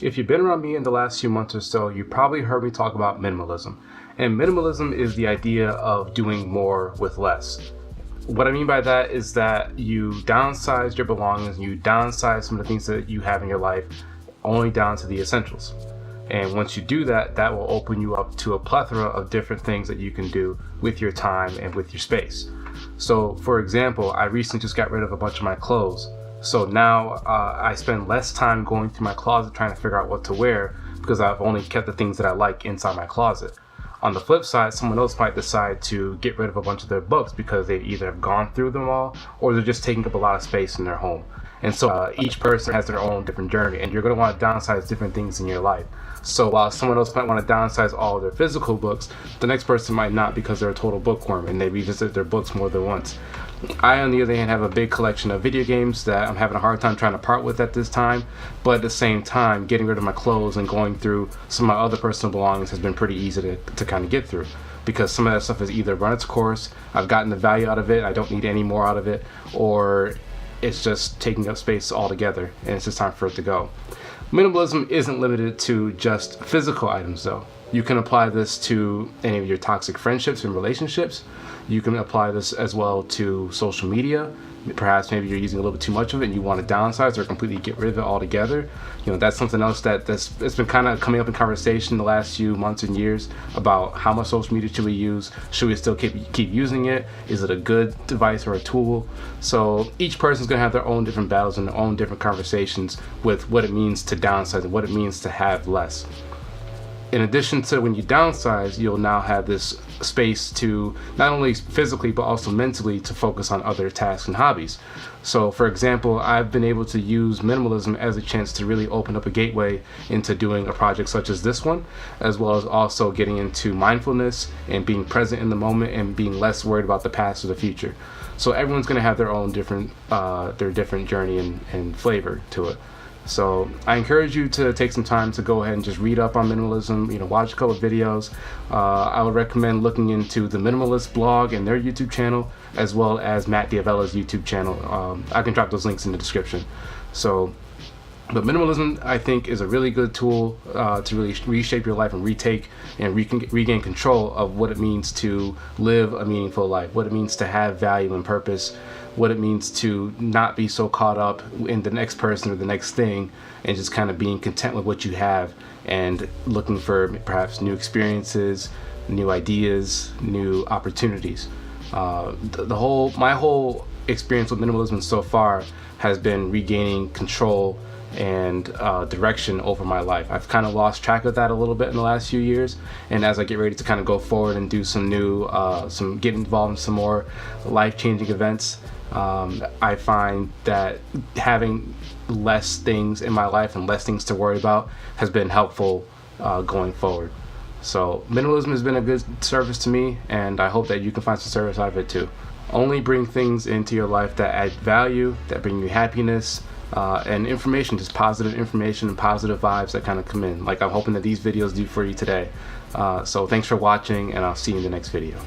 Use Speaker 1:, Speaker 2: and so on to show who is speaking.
Speaker 1: If you've been around me in the last few months or so, you probably heard me talk about minimalism. And minimalism is the idea of doing more with less. What I mean by that is that you downsize your belongings, you downsize some of the things that you have in your life, only down to the essentials. And once you do that, that will open you up to a plethora of different things that you can do with your time and with your space. So, for example, I recently just got rid of a bunch of my clothes. So now I spend less time going through my closet trying to figure out what to wear because I've only kept the things that I like inside my closet. On the flip side, someone else might decide to get rid of a bunch of their books because they either have gone through them all or they're just taking up a lot of space in their home. And so each person has their own different journey, and you're going to want to downsize different things in your life. So while someone else might want to downsize all of their physical books, the next person might not because they're a total bookworm and they revisit their books more than once. I, on the other hand, have a big collection of video games that I'm having a hard time trying to part with at this time, but at the same time, getting rid of my clothes and going through some of my other personal belongings has been pretty easy to kind of get through, because some of that stuff has either run its course, I've gotten the value out of it, I don't need any more out of it, or it's just taking up space altogether and it's just time for it to go. Minimalism isn't limited to just physical items though. You can apply this to any of your toxic friendships and relationships. You can apply this as well to social media. Perhaps maybe you're using a little bit too much of it and you want to downsize or completely get rid of it altogether. That's something else it's been kind of coming up in conversation the last few months and years about how much social media should we use? Should we still keep using it? Is it a good device or a tool? So each person's going to have their own different battles and their own different conversations with what it means to downsize and what it means to have less. In addition to when you downsize, you'll now have this space to not only physically but also mentally to focus on other tasks and hobbies. So for example, I've been able to use minimalism as a chance to really open up a gateway into doing a project such as this one, as well as also getting into mindfulness and being present in the moment and being less worried about the past or the future. So everyone's going to have their own different journey and flavor to it. So I encourage you to take some time to go ahead and just read up on minimalism, watch a couple of videos. I would recommend looking into the Minimalist blog and their YouTube channel, as well as Matt Diavella's YouTube channel. I can drop those links in the description. But minimalism, I think, is a really good tool to really reshape your life and regain control of what it means to live a meaningful life, what it means to have value and purpose, what it means to not be so caught up in the next person or the next thing, and just kind of being content with what you have and looking for perhaps new experiences, new ideas, new opportunities. My whole experience with minimalism so far has been regaining control and direction over my life. I've kind of lost track of that a little bit in the last few years, and as I get ready to kind of go forward and do some new get involved in some more life-changing events, I find that having less things in my life and less things to worry about has been helpful going forward. So minimalism has been a good service to me, and I hope that you can find some service out of it too. Only bring things into your life that add value, that bring you happiness, and information, just positive information and positive vibes that kind of come in, like I'm hoping that these videos do for you today. So thanks for watching, and I'll see you in the next video.